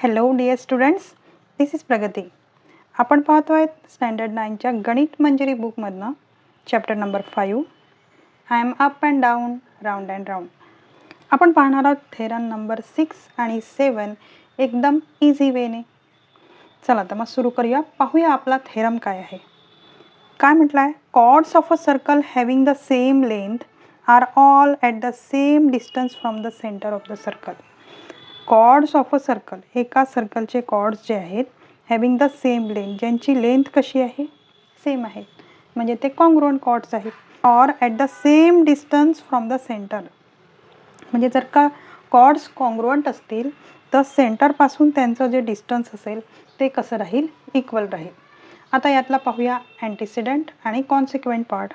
Hello dear students, this is Pragati. आपण पाहतोय standard 9च्या गणित मंजिरी बुकमधनं chapter number 5 I am up and down round and round. आपण पाहणार आहोत थेरम नंबर 6 आणि 7 एकदम इझी वेने. चला तर मग सुरू करूया. पाहूया आपला थेरम काय आहे. काय म्हटलं आहे, chords of a circle having the same length are all at the same distance from the centre of the circle. Chords of a circle, एका सर्कलचे कॉर्ड्स जे आहेत हॅविंग द सेम लेंथ, ज्यांची लेंथ कशी आहे, सेम आहे, म्हणजे ते कॉन्ग्रुएंट कॉर्ड्स आहेत. Or at the same distance from the centre, म्हणजे जर का कॉर्ड्स कॉन्ग्रुएंट असतील तर सेंटरपासून त्यांचं जे डिस्टन्स असेल ते कसं राहील, इक्वल राहील. आता यातला पाहूया अँटीसिडंट आणि कॉन्सिक्वेंट पार्ट.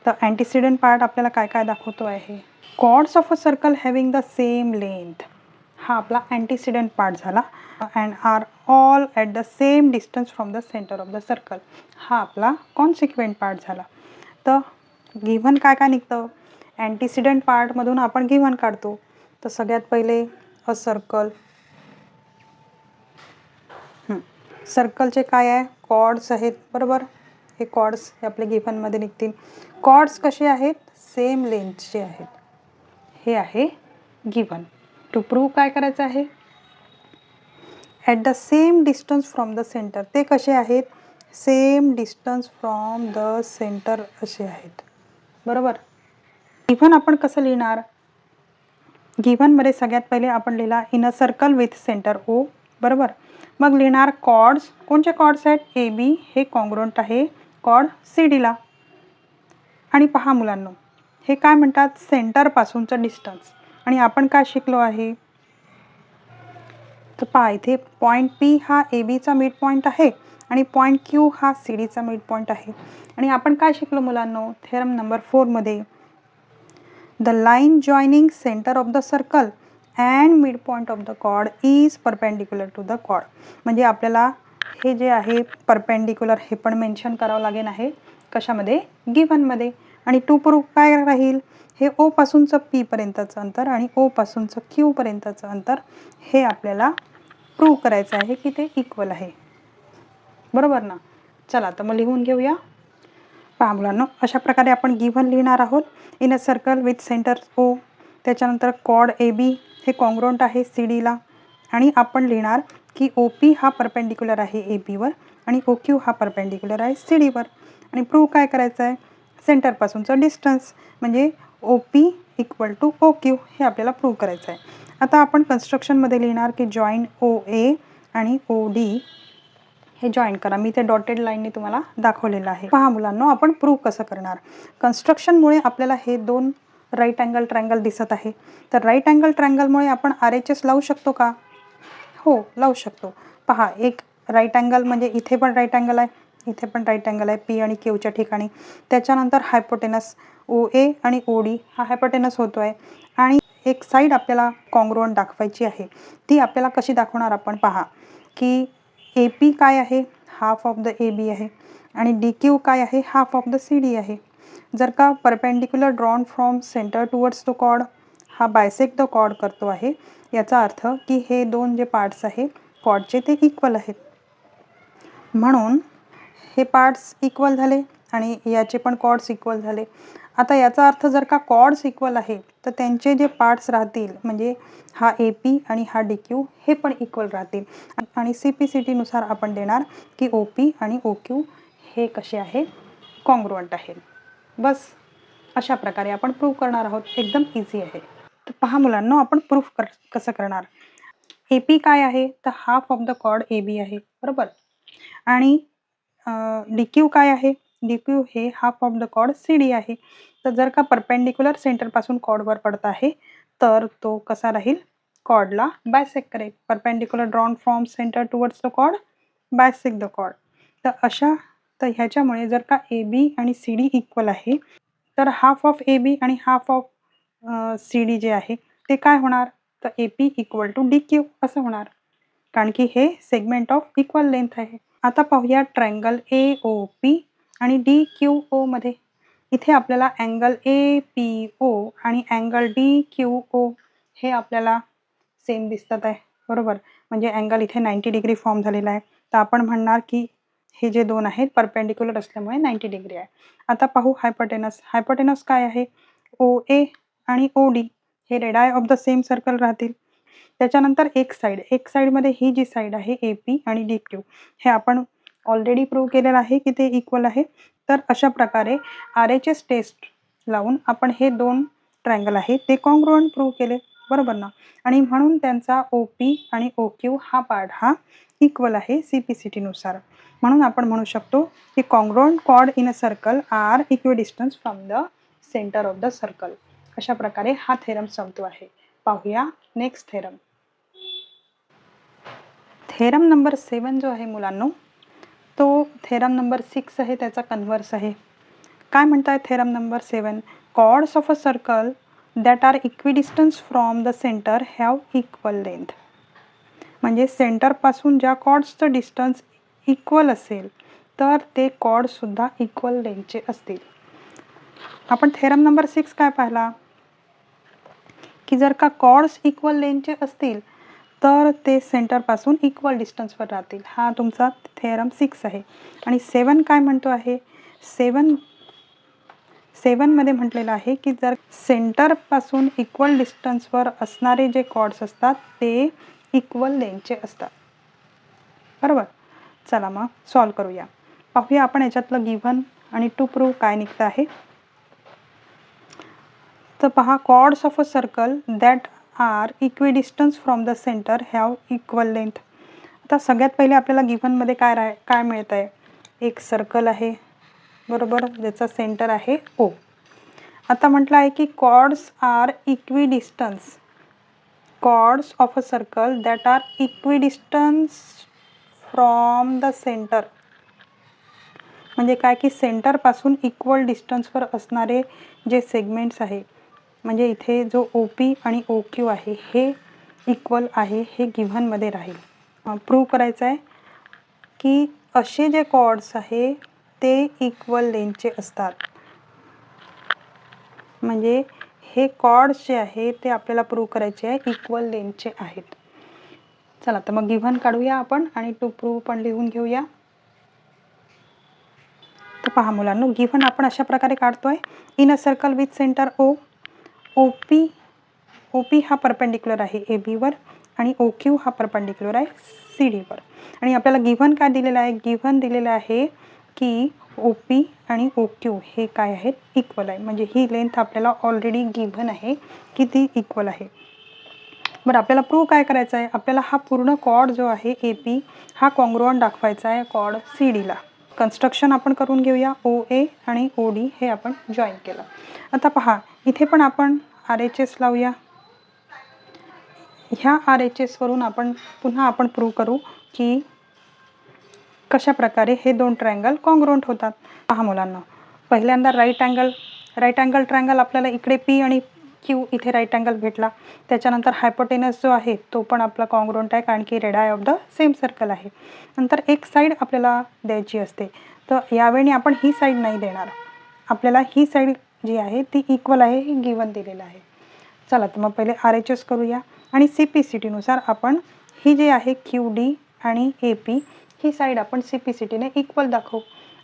तर अँटीसिडंट पार्ट आपल्याला काय काय दाखवतो आहे. Chords of a circle having the same length, हा आपला अँटीसिडंट पार्ट झाला. And are all at the same distance from the centre of the circle, हा आपला कॉन्सिक्वेंट पार्ट झाला. तर गिव्हन काय काय निघतं, अँटीसिडंट पार्टमधून आपण गिव्हन काढतो. तर सगळ्यात पहिले अ सर्कल, सर्कलचे काय आहे, कॉर्ड्स आहेत, बरोबर. हे कॉर्ड्स हे आपले गिव्हनमध्ये निघतील. कॉर्ड्स कसे आहेत, सेम लेंथचे आहेत, हे आहे गिव्हन. टू प्रूव्ह काय करायचं आहे, at the same distance from the centre, ते कसे आहेत, same distance from the centre असे आहेत, बरोबर. गिव्हन आपण कसं लिहिणार, गिव्हनमध्ये सगळ्यात पहिले आपण लिहिला in a circle with centre O, बरोबर. मग लिहिणार कॉर्ड्स, कोणते कॉर्ड्स आहेत, ए बी हे कॉन्ग्रुएंट आहे कॉर्ड सी डीला. आणि पहा मुलांनो, हे काय म्हणतात, सेंटरपासूनचं डिस्टन्स. आणि आपण काय शिकलो आहे, तर पहा इथे पॉईंट पी हा ए बीचा मिड पॉईंट आहे आणि पॉईंट क्यू हा सी डीचा मिड पॉईंट आहे. आणि आपण काय शिकलो मुलांनो, थेरम नंबर 4मध्ये, the line joining centre of the circle and mid point of the chord is perpendicular to the chord. म्हणजे आपल्याला हे जे आहे परपेंडिक्युलर हे पण मेन्शन करावं लागेल आहे, कशामध्ये, गिव्हनमध्ये. आणि टू प्रूफ काय राहील, हे ओ पासूनचं पी पर्यंतचं अंतर आणि ओ पासूनचं क्यू पर्यंतचं अंतर हे आपल्याला प्रूव्ह करायचं आहे की ते इक्वल आहे, बरोबर ना. चला तर मग लिहून घेऊया. पहा मुलांनो, अशा प्रकारे आपण गिव्हन लिहिणार आहोत. In a circle with centre O, त्याच्यानंतर कॉर्ड ए बी हे कॉन्ग्रुएंट आहे सी डीला. आणि आपण लिहिणार की ओ पी हा परपेंडिक्युलर आहे ए बीवर आणि ओ क्यू हा परपेंडिक्युलर आहे सी डीवर. आणि प्रूव्ह काय करायचं आहे, सेंटरपासूनचं डिस्टन्स म्हणजे O P equal to O Q, हे आपल्याला प्रूव्ह करायचं आहे. आता आपण कन्स्ट्रक्शनमध्ये लिहिणार की जॉईन ओ ए आणि ओ डी हे जॉईन करा. मी ते डॉटेड लाईनने तुम्हाला दाखवलेलं आहे. पहा मुलांनो, आपण प्रूव्ह कसं करणार. कन्स्ट्रक्शनमुळे आपल्याला हे दोन राईट अँगल ट्रायंगल दिसत आहे. तर राईट अँगल ट्रायंगलमुळे आपण RHS लावू शकतो का, हो लावू शकतो. पहा, एक राईट अँगल म्हणजे इथे पण राईट अँगल आहे, इथे पण राईट अँगल आहे पी आणि क्यूच्या ठिकाणी. त्याच्यानंतर हायपोटेनस ओ ए आणि ओ डी हा हायपोटेनस होतो आहे. आणि एक साईड आपल्याला कॉन्ग्रुएंट दाखवायची आहे. ती आपल्याला कशी दाखवणार, आपण पहा की ए पी काय आहे, half of the A B आहे आणि डी क्यू काय आहे, half of the C D आहे. जर का perpendicular drawn from centre towards the chord हा बायसेक्ट द कॉर्ड करतो आहे, याचा अर्थ की हे दोन जे पार्ट्स आहे कॉर्डचे ते इक्वल आहेत. म्हणून हे पार्ट्स इक्वल झाले आणि याचे पण कॉर्ड्स इक्वल झाले. आता याचा अर्थ जर का कॉर्ड्स इक्वल आहे तर त्यांचे जे पार्ट्स राहतील, म्हणजे हा ए पी आणि हा डी क्यू हे पण इक्वल राहतील. आणि सी पी सी टीनुसार आपण देणार की ओ पी आणि ओ क्यू हे कसे आहेत, कॉन्ग्रुएंट आहेत. बस अशा प्रकारे आपण प्रूव्ह करणार आहोत. एकदम इझी आहे. तर पहा मुलांनो, आपण प्रूफ कसं करणार. ए पी काय आहे, तर half of the chord A B आहे, बरोबर. आणि डी क्यू काय आहे, डी क्यू हे half of the chord C D आहे. तर जर का परपेंडिक्युलर सेंटरपासून कॉर्डवर पडत आहे तर तो कसा राहील, कॉर्डला बायसेक्ट करेल. Perpendicular drawn from centre towards the chord bisect the chord. तर ह्याच्यामुळे जर का ए बी आणि सी डी इक्वल आहे तर हाफ ऑफ ए बी आणि half of C D J आहे ते काय होणार, तर A P equal to D Q असं होणार, कारण की हे सेगमेंट ऑफ इक्वल लेंथ आहे. आता पाहूया ट्रायंगल ए ओ पी आणि डी क्यू ओमध्ये. इथे आपल्याला अँगल ए पी ओ आणि अँगल डी क्यू ओ हे आपल्याला सेम दिसतात आहे, बरोबर. म्हणजे अँगल इथे 90 डिग्री फॉर्म झालेला आहे. तर आपण म्हणणार की हे जे दोन आहेत परपेंडिक्युलर असल्यामुळे 90 डिग्री आहे. आता पाहू हायपोटेनस. हायपोटेनस काय आहे? OA आणि OD हे रेडाय ऑफ द सेम सर्कल राहतील. त्याच्यानंतर एक साईडमध्ये ही जी साईड आहे AP आणि DQ हे आपण ऑलरेडी प्रूव्ह केलेलं आहे की ते इक्वल आहे. तर अशा प्रकारे RHS टेस्ट लावून आपण हे दोन ट्रायंगल आहे ते कॉन्ग्रुएंट प्रूव्ह केले, बरोबर ना? आणि म्हणून त्यांचा OP आणि OQ हा पार्ट हा इक्वल आहे CPCT नुसार. म्हणून आपण म्हणू शकतो की congruent chord in a circle are equidistance from the centre of the circle. अशा प्रकारे हा थेरम संपतो आहे. पाहूया नेक्स्ट थेरम. थेरम नंबर 7 जो आहे मुलांनो, तो थेरम नंबर 6 आहे, त्याचा कन्व्हर्स आहे. काय म्हणताय theorem number 7? Chords of a circle that are equidistance from the centre have equal length. म्हणजे सेंटरपासून ज्या कॉर्ड्सचं डिस्टन्स इक्वल असेल तर ते कॉर्डसुद्धा इक्वल लेंथचे असतील. आपण थेरम नंबर 6 काय पाहिला की जर का कॉर्ड्स इक्वल लेंथचे असतील तर ते सेंटरपासून इक्वल डिस्टन्सवर राहतील. हा तुमचा थेरम 6 आहे. आणि 7 काय म्हणतो आहे? 7मध्ये म्हटलेलं आहे की जर सेंटरपासून इक्वल डिस्टन्सवर असणारे जे कॉर्ड्स असतात ते इक्वल लेंथचे असतात, बरोबर? चला मग सॉल्व करूया. पाहूया आपण याच्यातलं गिव्हन आणि टू प्रूव्ह काय निघतं आहे. तर पहा, chords of a circle that are equidistance from the centre have equal length. आता सगळ्यात पहिले आपल्याला गिव्हनमध्ये काय मिळतं आहे? एक सर्कल आहे, बरोबर, ज्याचा सेंटर आहे O. आता म्हटलं आहे की chords are equidistance, chords of a circle that are equidistance from the centre. म्हणजे काय की सेंटरपासून इक्वल डिस्टन्सवर असणारे जे सेगमेंट्स आहे, म्हणजे इथे जो OP आणि OQ आहे हे इक्वल आहे, हे गिव्हनमध्ये राहील. प्रूव्ह करायचं आहे की असे जे कॉर्ड्स आहे ते इक्वल लेंथचे असतात. म्हणजे हे कॉर्ड्स जे आहे ते आपल्याला प्रूव्ह करायचे आहे इक्वल लेंथचे आहेत. चला तर मग गिव्हन काढूया आपण आणि टू प्रूव्ह पण लिहून घेऊया. तर पहा मुलांनो, गिव्हन आपण अशा प्रकारे काढतोय. In a circle with centre O, OP हा परपेंडिक्युलर आहे ABवर आणि OQ हा परपेंडिक्युलर आहे CDवर. आणि आपल्याला गिव्हन काय दिलेलं आहे? गिव्हन दिलेलं आहे की OP आणि OQ हे काय आहेत? इक्वल आहे. म्हणजे ही लेंथ आपल्याला ऑलरेडी गिव्हन आहे की ती इक्वल आहे. बरं, आपल्याला प्रूव्ह काय करायचं आहे? आपल्याला हा पूर्ण कॉर्ड जो आहे AP हा कॉन्ग्रुएंट दाखवायचा आहे कॉर्ड CDला. कन्स्ट्रक्शन आपण करून घेऊया. OA आणि OD हे आपण जॉईन केलं. आता पहा, इथे पण आपण RHS लावूया. ह्या RHSवरून आपण पुन्हा प्रूव्ह करू की कशा प्रकारे हे दोन ट्रायंगल कॉन्ग्रुएंट होतात. पहा मुलांना, पहिल्यांदा राईट अँगल ट्रायंगल आपल्याला इकडे P आणि Q इथे राईट अँगल भेटला. त्याच्यानंतर हायपोटेनस जो आहे तो पण आपला कॉन्ग्रुएंट आहे, कारण की रेडाय ऑफ द सेम सर्कल आहे. नंतर एक साईड आपल्याला द्यायची असते, तर यावेळी आपण ही साईड नाही देणार. आपल्याला ही साईड जी आहे ती इक्वल आहे, हे गिव्हन दिलेलं आहे. चला तर मग पहिले RHS करूया आणि CPCT नुसार आपण ही जी आहे QD आणि AP ही साईड आपण CPCTने इक्वल दाखवू.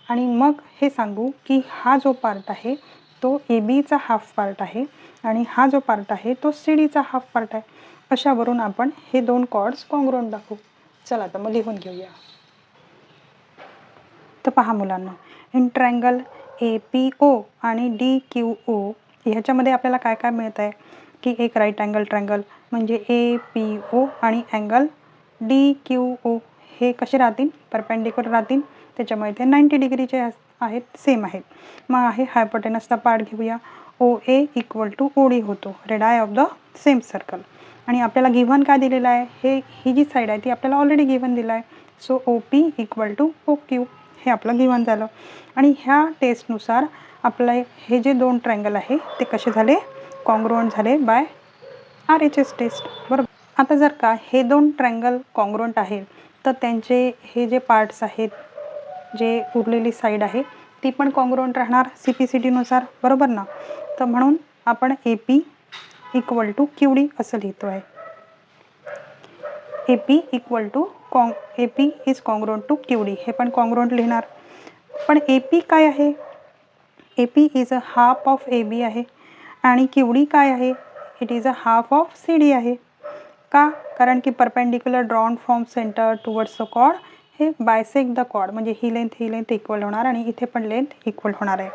आणि मग हे सांगू की हा जो पार्ट आहे तो ABचा हाफ पार्ट आहे आणि हा जो पार्ट आहे तो CDचा हाफ पार्ट आहे. अशावरून आपण हे दोन कॉर्ड्स कॉन्ग्रुएंट दाखवू. चला तर मग लिहून घेऊया. तर पहा मुलांना, इन ट्रायंगल APO आणि DQO ह्याच्यामध्ये आपल्याला काय काय मिळत आहे की एक राईट अँगल ट्रायंगल म्हणजे APO आणि अँगल DQO हे कसे राहतील? परपेंडिक्युलर राहतील. त्याच्यामुळे ते 90 डिग्रीचे आहेत, सेम आहेत. मग आहे हायपोटेनसचा पार्ट घेऊया. OA इक्वल टू OD होतो, रेडाय ऑफ द सेम सर्कल. आणि आपल्याला गिव्हन काय दिलेलं आहे? ही जी साईड आहे ती आपल्याला ऑलरेडी गिव्हन दिलं आहे. So OP equal to OQ हे आपलं गिव्हन झालं. आणि ह्या टेस्टनुसार आपलं हे जे दोन ट्रायंगल आहे ते कसे झाले? कॉन्ग्रुएंट झाले बाय RHS टेस्ट, बरोबर. आता जर का हे दोन ट्रायंगल कॉन्ग्रुएंट आहेत तर त्यांचे हे जे पार्ट्स आहेत, जे उरलेली साईड आहे ती पण कॉन्ग्रुएंट राहणार CPCT नुसार, बरोबर ना. तर म्हणून आपण AP इक्वल टू QD असं लिहितो आहे. A P equal to A P is congruent to Q D, हे पण कॉन्ग्रुएंट लिहिणार. पण ए पी काय आहे? A P is a half of A B आहे आणि क्यू डी काय आहे? It is a half of C D आहे. का? कारण की perpendicular drawn from centre towards the chord हे बायसेक्ट द कॉर्ड, म्हणजे ही लेंथ इक्वल होणार आणि इथे पण लेंथ इक्वल होणार आहे.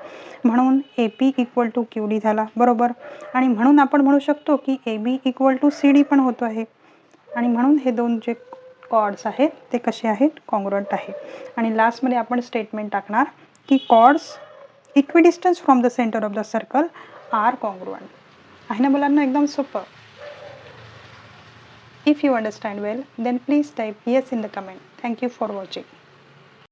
म्हणून A P equal to Q D झाला, बरोबर. आणि म्हणून आपण म्हणू शकतो की A B equal to C D पण होतो आहे. आणि म्हणून हे दोन जे कॉर्ड्स आहेत ते कसे आहेत? कॉन्ग्रुएंट आहे. आणि लास्टमध्ये आपण स्टेटमेंट टाकणार की chords equidistance from the centre of the circle are congruent. आहे ना मुलांना? एकदम सोपं. If you understand well, then please type yes in the comment. Thank you for watching.